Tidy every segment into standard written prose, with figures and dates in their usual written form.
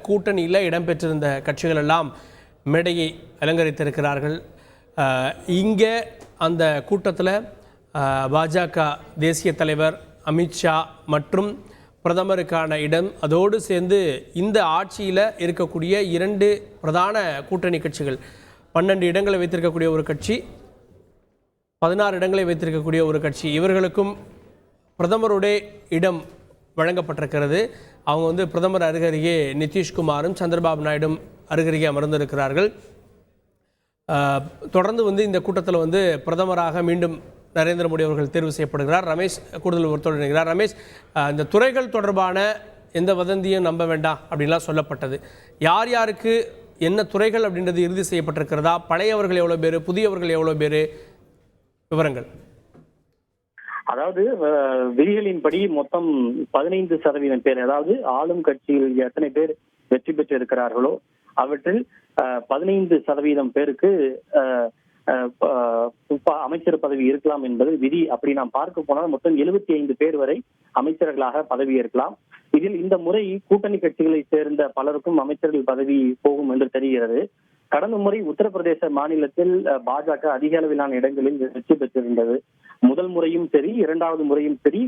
கூட்டணியில் இடம்பெற்றிருந்த கட்சிகள் எல்லாம் மேடையை அலங்கரித்திருக்கிறார்கள். இங்கே அந்த கூட்டத்தில் பாஜக தேசிய தலைவர் அமித்ஷா மற்றும் பிரதமருக்கான இடம், அதோடு சேர்ந்து இந்த ஆட்சியில் இருக்கக்கூடிய 2 பிரதான கூட்டணி கட்சிகள் 12 இடங்களை வைத்திருக்கக்கூடிய ஒரு கட்சி, 16 இடங்களை வைத்திருக்கக்கூடிய ஒரு கட்சி, இவர்களுக்கும் பிரதமருடைய இடம் வழங்கப்பட்டிருக்கிறது. அவங்க பிரதமர் அருகருகே நிதிஷ்குமாரும் சந்திரபாபு நாயுடும் அருகருகே அமர்ந்திருக்கிறார்கள். தொடர்ந்து இந்த கூட்டத்தில் பிரதமராக மீண்டும் நரேந்திர மோடி அவர்கள் தேர்வு செய்யப்படுகிறார். ரமேஷ் கூடுதல் ஒருத்தொடர்கிறார். ரமேஷ், இந்த துறைகள் தொடர்பான எந்த வதந்தியும் நம்ப வேண்டாம் அப்படின்லாம் சொல்லப்பட்டது. யார் யாருக்கு என்ன துறைகள் அப்படின்றது இறுதி செய்யப்பட்டிருக்கிறதா? பழையவர்கள் எவ்வளோ பேர், புதியவர்கள் எவ்வளோ பேர், விவரங்கள்? அதாவது விதிகளின்படி மொத்தம் 15% பேர், அதாவது ஆளும் கட்சியில் எத்தனை பேர் வெற்றி பெற்று இருக்கிறார்களோ அவற்றில் 15% பேருக்கு அமைச்சர் பதவி இருக்கலாம் என்பது விதி. அப்படி நாம் பார்க்க போனால் மொத்தம் 75 பேர் வரை அமைச்சர்களாக பதவி ஏற்கலாம். இதில் இந்த முறை கூட்டணி கட்சிகளை சேர்ந்த பலருக்கும் அமைச்சர்கள் பதவி போகும் என்று தெரிகிறது. கடந்த முறை உத்தரப்பிரதேச மாநிலத்தில் பாஜக அதிக அளவிலான இடங்களில் வெற்றி பெற்றிருந்தது. முதல் முறையும் சரி, 2வது முறையும் சரி.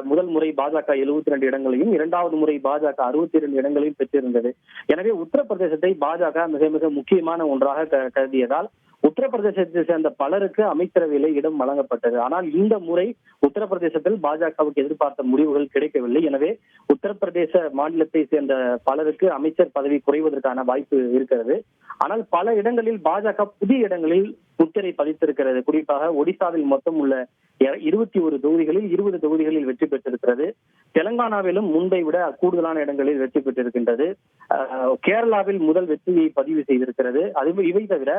முதல் முறை பாஜக 72 இடங்களையும், 2வது முறை பாஜக 62 இடங்களையும் பெற்றிருந்தது. எனவே உத்தரப்பிரதேசத்தை பாஜக மிக மிக முக்கியமான ஒன்றாக கருதியதால் உத்தரப்பிரதேசத்தை சேர்ந்த பலருக்கு அமைச்சரவையில இடம் வழங்கப்பட்டது. ஆனால் இந்த முறை உத்தரப்பிரதேசத்தில் பாஜகவுக்கு எதிர்பார்த்த முடிவுகள் கிடைக்கவில்லை. எனவே உத்தரப்பிரதேச மாநிலத்தை சேர்ந்த பலருக்கு அமைச்சர் பதவி குறைவதற்கான வாய்ப்பு இருக்கிறது. ஆனால் பல இடங்களில் பாஜக புதிய இடங்களில் முத்திரை பதித்திருக்கிறது. குறிப்பாக ஒடிசாவில் மொத்தம் உள்ள 21 தொகுதிகளில் 20 தொகுதிகளில் வெற்றி பெற்றிருக்கிறது. தெலங்கானாவிலும் முன்பை விட கூடுதலான இடங்களில் வெற்றி பெற்றிருக்கின்றது. கேரளாவில் முதல் வெற்றியை பதிவு செய்திருக்கிறது. இவை தவிர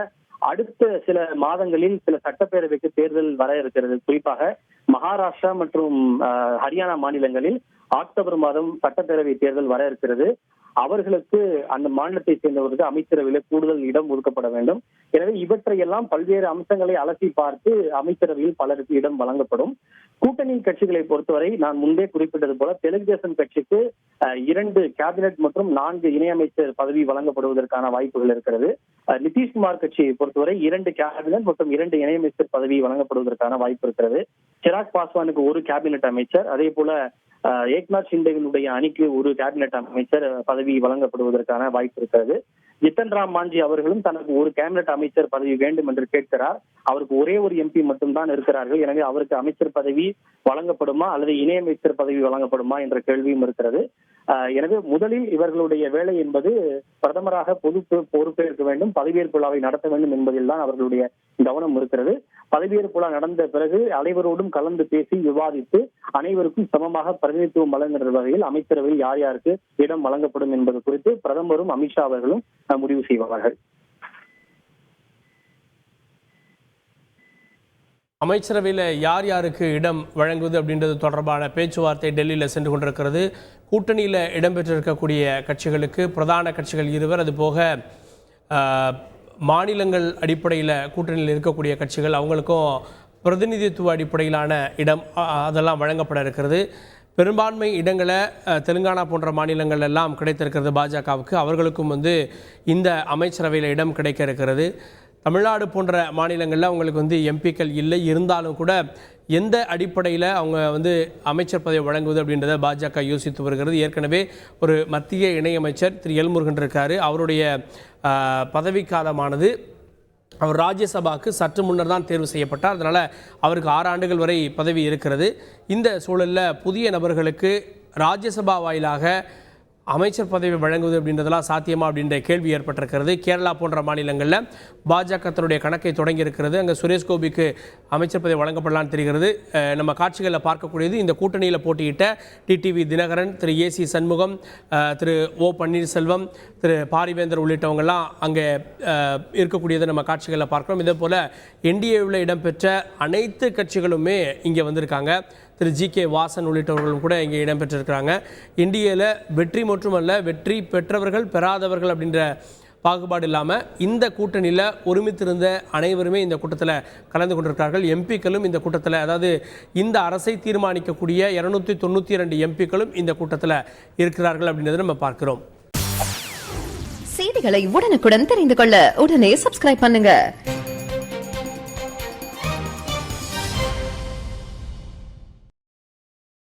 அடுத்த சில மாதங்களில் சில சட்டப்பேரவைக்கு தேர்தல் வர இருக்கிறது. குறிப்பாக மகாராஷ்டிரா மற்றும் ஹரியானா மாநிலங்களில் அக்டோபர் மாதம் சட்டப்பேரவை தேர்தல் வர இருக்கிறது. அவர்களுக்கு அந்த மாநிலத்தை சேர்ந்தவர்களுக்கு அமைச்சரவையில கூடுதல் இடம் ஒதுக்கப்பட வேண்டும். எனவே இவற்றையெல்லாம் பல்வேறு அம்சங்களை அலசி பார்த்து அமைச்சரவையில் பலருக்கு இடம் வழங்கப்படும். கூட்டணி கட்சிகளை பொறுத்தவரை நான் முன்பே குறிப்பிட்டது போல தெலுங்கு தேசம் கட்சிக்கு 2 கேபினெட் மற்றும் 4 இணையமைச்சர் பதவி வழங்கப்படுவதற்கான வாய்ப்புகள் இருக்கிறது. நிதிஷ்குமார் கட்சியை பொறுத்தவரை 2 கேபினெட் மற்றும் 2 இணையமைச்சர் பதவி வழங்கப்படுவதற்கான வாய்ப்பு இருக்கிறது. சிராக் பாஸ்வானுக்கு 1 கேபினெட் அமைச்சர், அதே போல ஏக்நாத் ஷிண்டேவினுடைய அணிக்கு 1 கேபினெட் அமைச்சர் பதவி வழங்கப்படுவதற்கான வாய்ப்பு இருக்கிறது. ஜித்தன் ராம் மாஞ்சி அவர்களும் தனக்கு 1 கேபினெட் அமைச்சர் பதவி வேண்டும் என்று கேட்கிறார். அவருக்கு ஒரே ஒரு எம்பி மட்டும்தான் இருக்கிறார்கள். எனவே அவருக்கு அமைச்சர் பதவி வழங்கப்படுமா அல்லது இணையமைச்சர் பதவி வழங்கப்படுமா என்ற கேள்வியும் இருக்கிறது. எனவே முதலில் இவர்களுடைய வேலை என்பது பிரதமராக பொறுப்பேற்க வேண்டும், பதவியேற்பு விழாவை நடத்த வேண்டும் என்பதில் தான் அவர்களுடைய கவனம் இருக்கிறது. பதவியேற்பு விழா நடந்த பிறகு அனைவரோடும் கலந்து பேசி விவாதித்து அனைவருக்கும் சமமாக பிரதிநிதித்துவம் வழங்குகிற வகையில் அமைச்சரவையில் யார் யாருக்கு இடம் வழங்கப்படும் என்பது குறித்து பிரதமரும் அமித்ஷா அவர்களும் முடிவு செய்வார்கள். அமைச்சரவையில் யார் யாருக்கு இடம் வழங்குவது அப்படின்றது தொடர்பான பேச்சுவார்த்தை டெல்லியில் சென்று கொண்டிருக்கிறது. கூட்டணியில் இடம்பெற்றிருக்கக்கூடிய கட்சிகளுக்கு பிரதான கட்சிகள் 2, அது போக மாநிலங்கள் அடிப்படையில் கூட்டணியில் இருக்கக்கூடிய கட்சிகள் அவங்களுக்கும் பிரதிநிதித்துவ அடிப்படையிலான இடம் அதெல்லாம் வழங்கப்பட இருக்கிறது. பெரும்பான்மை இடங்களை தெலுங்கானா போன்ற மாநிலங்கள் எல்லாம் கிடைத்திருக்கிறது பாஜகவுக்கு. அவர்களுக்கும் இந்த அமைச்சரவையில் இடம் கிடைக்க இருக்கிறது. தமிழ்நாடு போன்ற மாநிலங்களில் அவங்களுக்கு எம்பிக்கள் இல்லை, இருந்தாலும் கூட எந்த அடிப்படையில் அவங்க அமைச்சர் பதவி வழங்குவது அப்படின்றத பாஜக யோசித்து வருகிறது. ஏற்கனவே ஒரு மத்திய இணையமைச்சர் திரு எல் முருகன் இருக்கார். அவருடைய பதவிக்காலமானது அவர் ராஜ்யசபாவுக்கு சற்று முன்னர் தான் தேர்வு செய்யப்பட்டார். அதனால் அவருக்கு 6 ஆண்டுகள் வரை பதவி இருக்கிறது. இந்த சூழலில் புதிய நபர்களுக்கு ராஜ்யசபா வாயிலாக அமைச்சர் பதவி வழங்குவது அப்படின்றதெல்லாம் சாத்தியமா அப்படின்ற கேள்வி ஏற்பட்டிருக்கிறது. கேரளா போன்ற மாநிலங்களில் பாஜக தன்னுடைய கணக்கை தொடங்கி இருக்கிறது. அங்கே சுரேஷ் கோபிக்கு அமைச்சர் பதவி வழங்கப்படலான்னு தெரிகிறது. நம்ம காட்சிகளில் பார்க்கக்கூடியது இந்த கூட்டணியில் போட்டியிட்ட டிடிவி தினகரன், திரு ஏசி சண்முகம், திரு ஓ பன்னீர்செல்வம், திரு பாரிவேந்தர் உள்ளிட்டவங்கெல்லாம் அங்கே இருக்கக்கூடியதை நம்ம காட்சிகளில் பார்க்கிறோம். இதே போல் என்டிஏவில் இடம்பெற்ற அனைத்து கட்சிகளுமே இங்கே வந்திருக்காங்க. திரு ஜி.கே. வாசன் உள்ளிட்டவர்களும் கூட இங்கே இடம்பெற்றிருக்கிறாங்க. என்டிஏல வெற்றி மட்டுமல்ல, வெற்றி பெற்றவர்கள் பெறாதவர்கள் அப்படின்ற பாகுபாடு இல்லாமல் இந்த கூட்டணியில் ஒருமித்திருந்த அனைவருமே இந்த கூட்டத்தில் கலந்து கொண்டிருக்கிறார்கள். எம்பிக்களும் இந்த கூட்டத்தில், அதாவது இந்த அரசை தீர்மானிக்கக்கூடிய 292 எம்பிக்களும் இந்த கூட்டத்தில் இருக்கிறார்கள் அப்படின்றத நம்ம பார்க்கிறோம். செய்திகளை உடனுக்குடன் தெரிந்து கொள்ள உடனே சப்ஸ்கிரைப் பண்ணுங்க.